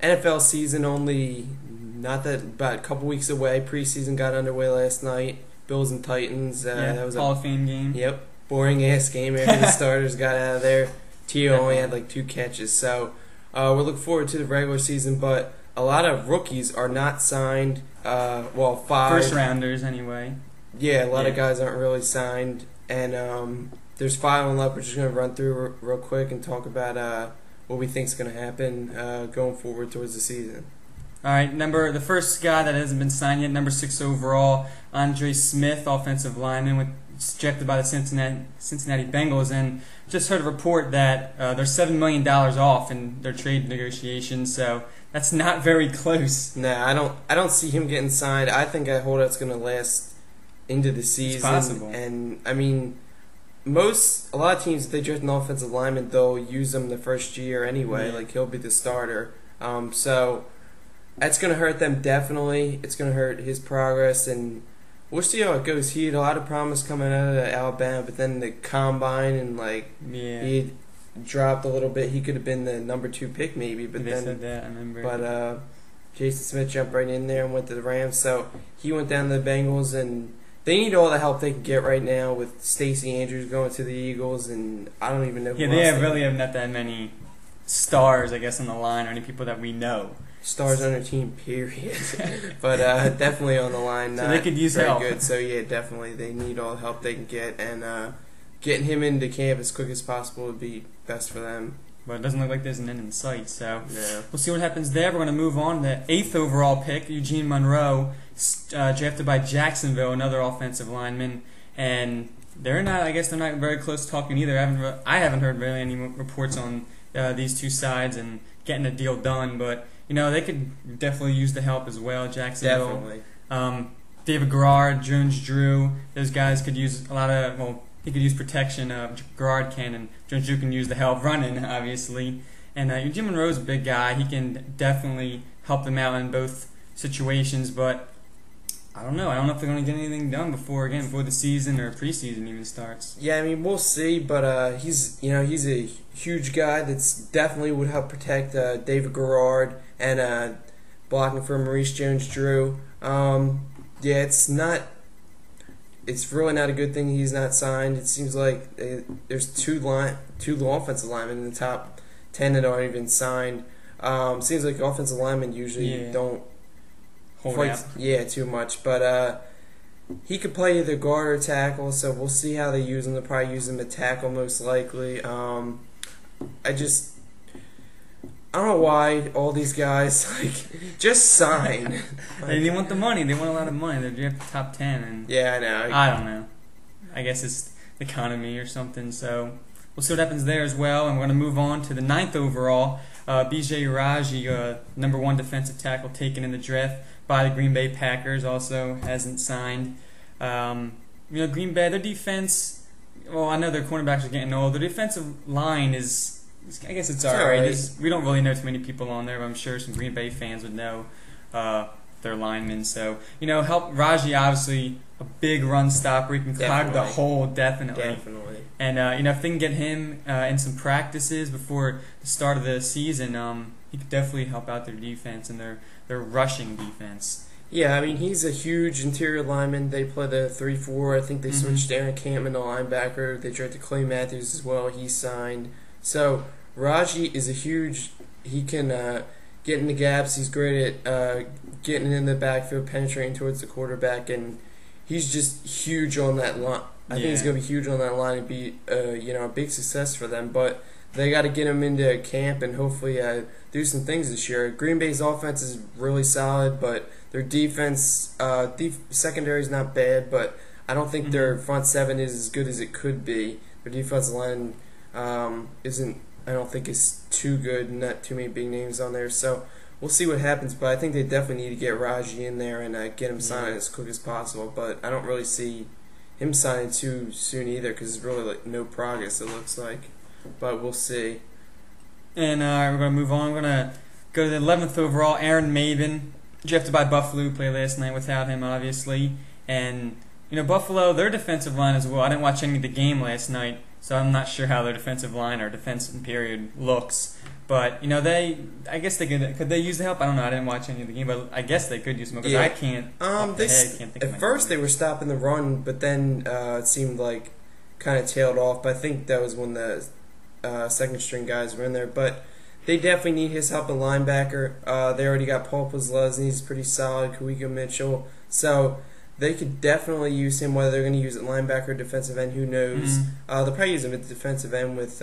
NFL season only not that about a couple weeks away. Preseason got underway last night. Bills and Titans. That was Hall of Fame game. Yep, boring ass game after the starters got out of there. T.O. only had like 2 catches, so we're looking forward to the regular season. But a lot of rookies are not signed. 5 first rounders anyway. Yeah, a lot of guys aren't really signed, and there's 5 on left. We're just gonna run through real quick and talk about what we think is gonna happen going forward towards the season. All right, the first guy that hasn't been signed yet, number 6 overall, Andre Smith, offensive lineman, drafted by the Cincinnati Bengals, and just heard a report that they're $7 million off in their trade negotiations, so that's not very close. Nah, I don't see him getting signed. I think a holdout's going to last into the season. It's possible. And I mean, a lot of teams, if they draft an offensive lineman, they'll use him the first year anyway. Yeah. Like he'll be the starter. So that's going to hurt them definitely. It's going to hurt his progress, and we'll see how it goes. He had a lot of promise coming out of Alabama, but then the combine and he dropped a little bit. He could have been the number 2 pick maybe, but they said that, I remember. But Jason Smith jumped right in there and went to the Rams, so he went down to the Bengals, and they need all the help they can get right now with Stacey Andrews going to the Eagles, and I don't even know who else really have not that many stars, I guess, on the line or any people that we know. Stars on their team, period. But definitely on the line. So they could use very help. Good. So yeah, definitely they need all the help they can get, and getting him into camp as quick as possible would be best for them. But it doesn't look like there's an end in sight, so yeah. We'll see what happens there. We're going to move on to the 8th overall pick, Eugene Monroe, drafted by Jacksonville, another offensive lineman, and they're not very close to talking either. I haven't heard really any reports on these two sides and getting a deal done, but they could definitely use the help as well. Jacksonville, definitely. David Garrard, Jones Drew, those guys could use a lot of he could use protection. Garrard can, and Jones Drew can use the help running, obviously. And Eugene Monroe's a big guy. He can definitely help them out in both situations, but I don't know. I don't know if they're going to get anything done before the season or preseason even starts. Yeah, I mean, we'll see, but he's a huge guy that's definitely would help protect David Garrard and blocking for Maurice Jones-Drew. It's really not a good thing he's not signed. It seems like there's two offensive linemen in the top 10 that aren't even signed. Seems like offensive linemen usually don't hold out. Too much. But he could play either guard or tackle, so we'll see how they use him. They'll probably use him at tackle most likely. I don't know why all these guys just sign. They want the money. They want a lot of money. They're drafted top 10, and yeah, I know. I don't know. I guess it's the economy or something. So we'll see what happens there as well. And we're going to move on to the 9th overall, B.J. Raji, number 1 defensive tackle taken in the draft by the Green Bay Packers. Also hasn't signed. Green Bay, their defense. Well, I know their cornerbacks are getting old. Their defensive line is. I guess it's alright. We don't really know too many people on there, but I'm sure some Green Bay fans would know their linemen. So, help Raji, obviously, a big run stopper. He can clog the hole, definitely. And, if they can get him in some practices before the start of the season, he could definitely help out their defense and their rushing defense. Yeah, I mean, he's a huge interior lineman. They play the 3-4. I think they switched Aaron Campman to linebacker. They drafted Clay Matthews as well. He signed. So Raji is he can get in the gaps. He's great at getting in the backfield, penetrating towards the quarterback, and he's just huge on that line. I think he's going to be huge on that line and be a big success for them. But they got to get him into camp and hopefully do some things this year. Green Bay's offense is really solid, but their defense, secondary is not bad, but I don't think their front seven is as good as it could be. Their defensive line I don't think it's too good, not too many big names on there, so we'll see what happens, but I think they definitely need to get Raji in there and get him signed as quick as possible, but I don't really see him signing too soon either because there's really no progress, it looks like, but we'll see. And we're going to move on. We're going to go to the 11th overall, Aaron Maven, drafted by Buffalo, played last night without him, obviously, and Buffalo, their defensive line as well. I didn't watch any of the game last night. so I'm not sure how their defensive line or defensive period looks. But I guess they could they use the help? I don't know. I didn't watch any of the game, but I guess they could use them because I can't. Can't think at first they were stopping the run, but then it seemed like kind of tailed off. But I think that was when the second string guys were in there. But they definitely need his help at linebacker. They already got Paul Posluszny, he's pretty solid. Kawika Mitchell, so they could definitely use him. Whether they're going to use it linebacker, or defensive end, who knows? They'll probably use him at the defensive end with.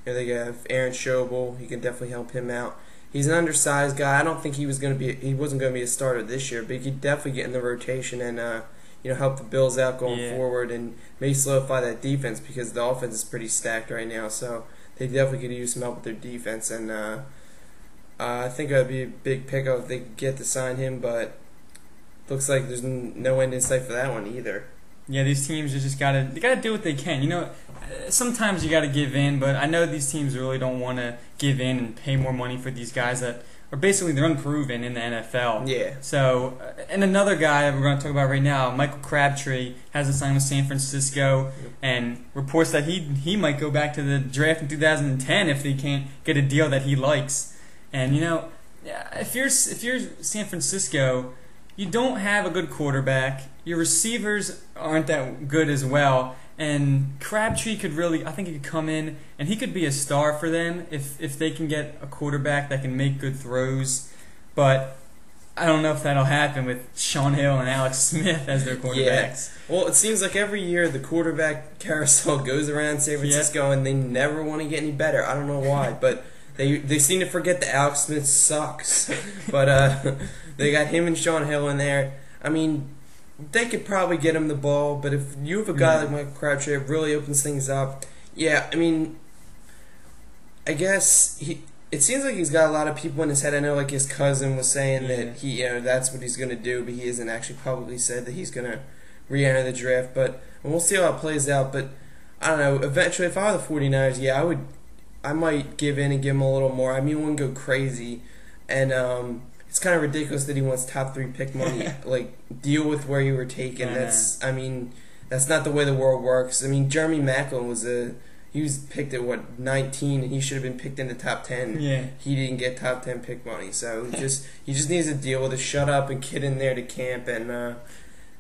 They have Aaron Schobel. He can definitely help him out. He's an undersized guy. I don't think he wasn't going to be a starter this year, but he could definitely get in the rotation and help the Bills out going forward and maybe solidify that defense because the offense is pretty stacked right now. So they definitely could use some help with their defense, and I think it would be a big pickup if they could get to sign him. But looks like there's no end in sight for that one either. Yeah, these teams just gotta do what they can. Sometimes you gotta give in, but I know these teams really don't want to give in and pay more money for these guys that are basically they're unproven in the NFL. Yeah. So, and another guy that we're going to talk about right now, Michael Crabtree, has a sign with San Francisco, and reports that he might go back to the draft in 2010 if he can't get a deal that he likes. And if you're San Francisco, you don't have a good quarterback. Your receivers aren't that good as well. And Crabtree could I think he could come in and he could be a star for them if they can get a quarterback that can make good throws. But I don't know if that'll happen with Sean Hill and Alex Smith as their quarterbacks. Yeah. Well, it seems like every year the quarterback carousel goes around San Francisco and they never want to get any better. I don't know why, but they seem to forget that Alex Smith sucks. But they got him and Sean Hill in there. I mean, they could probably get him the ball, but if you have a guy like Michael Crabtree, it really opens things up. Yeah, I mean, I guess it seems like he's got a lot of people in his head. I know, like his cousin was saying that he, that's what he's going to do, but he hasn't actually publicly said that he's going to re-enter the draft. But we'll see how it plays out. But I don't know. Eventually, if I were the 49ers, I might give in and give him a little more. I mean, wouldn't go crazy, and it's kind of ridiculous that he wants top 3 pick money. Like, deal with where you were taken. That's not the way the world works. I mean, Jeremy Maclin was picked at 19, and he should have been picked in the top 10. Yeah. He didn't get top 10 pick money, so he just needs to deal with it. Shut up and get in there to camp and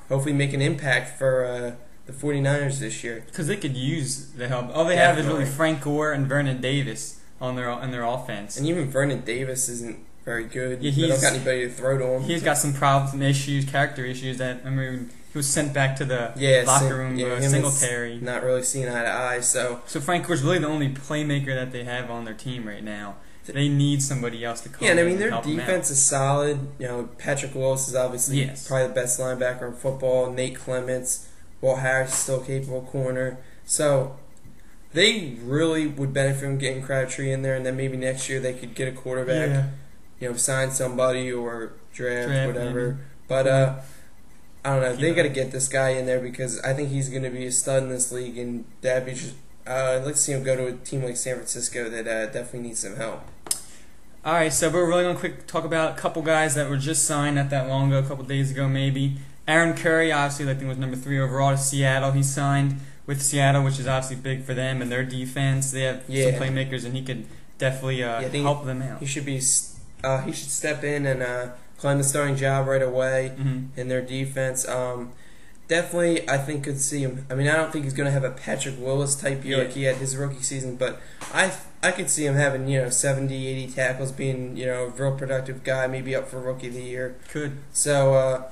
hopefully make an impact for the 49ers this year. Because they could use the help. All they have is really Frank Gore and Vernon Davis on their offense. And even Vernon Davis isn't very good. Yeah, they don't got anybody to throw to him. He's got some problems and issues, character issues. That he was sent back to the locker room. Singletary, not really seeing eye to eye. So Frank Gore's really the only playmaker that they have on their team right now. They need somebody else to come. Yeah, and I mean their defense is solid. Patrick Willis is obviously probably the best linebacker in football. Nate Clements, Walt Harris is still capable corner. So they really would benefit from getting Crabtree in there, and then maybe next year they could get a quarterback. Yeah. Sign somebody or draft whatever. Maybe. But I don't know. They got to get this guy in there because I think he's going to be a stud in this league, and that'd be just. I'd like to see him go to a team like San Francisco that definitely needs some help. All right, so we're really going to quick talk about a couple guys that were just signed not that long ago, a couple days ago maybe. Aaron Curry, obviously, I think was number 3 overall to Seattle. He signed with Seattle, which is obviously big for them and their defense. They have some playmakers, and he could definitely help them out. He should be. He should step in and claim the starting job right away in their defense. Definitely, I think could see him. I mean, I don't think he's going to have a Patrick Willis type year like he had his rookie season, but I could see him having 70, 80 tackles, being a real productive guy, maybe up for rookie of the year. Could. So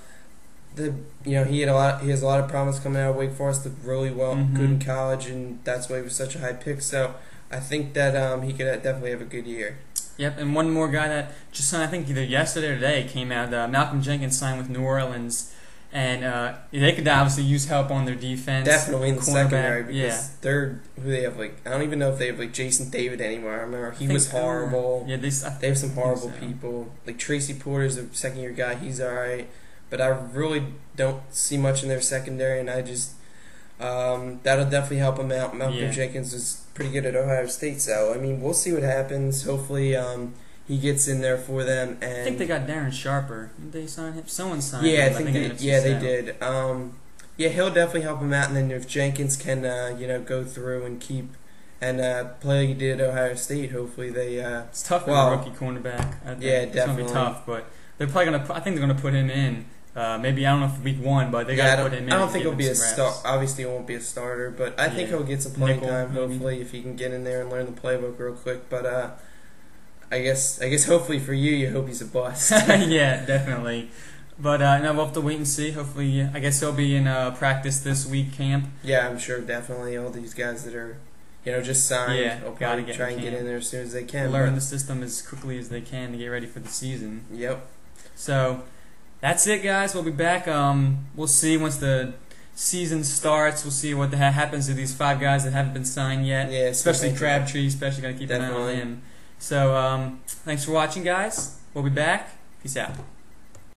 he has a lot of promise coming out of Wake Forest, did really well, good in college, and that's why he was such a high pick. So I think that he could definitely have a good year. Yep, and one more guy that just signed, I think either yesterday or today, came out. Malcolm Jenkins signed with New Orleans, and they could obviously use help on their defense. Definitely in the secondary because they're who they have. I don't even know if they have Jason David anymore. I remember he was horrible. Yeah, they have some horrible people. Like Tracy Porter's a second-year guy. He's all right, but I really don't see much in their secondary, and I just that'll definitely help them out. Malcolm Jenkins was pretty good at Ohio State, so I mean we'll see what happens. Hopefully he gets in there for them. And I think they got Darren Sharper. Did they sign him? Someone signed him. I think they did. Yeah, he'll definitely help him out, and then if Jenkins can, go through and keep and play like he did at Ohio State, hopefully they. It's tough with a rookie cornerback. I think. Yeah, It's definitely. gonna be tough, but they're probably gonna. I think they're gonna put him in. Maybe I don't know if week 1, but they gotta put him in. I don't think he'll be a start. Obviously, he won't be a starter, but I think he'll get some playing time. Maybe. Hopefully, if he can get in there and learn the playbook real quick. But I guess hopefully for you hope he's a bust. Yeah, definitely. But no, we'll have to wait and see. Hopefully, I guess he'll be in practice this week, camp. Yeah, I'm sure definitely all these guys that are, just signed, will probably try and get in there as soon as they can. Learn the system as quickly as they can to get ready for the season. Yep. So that's it, guys. We'll be back. We'll see once the season starts. We'll see what happens to these 5 guys that haven't been signed yet. Yeah, especially Crabtree. Especially got to keep an eye on him. So thanks for watching, guys. We'll be back. Peace out.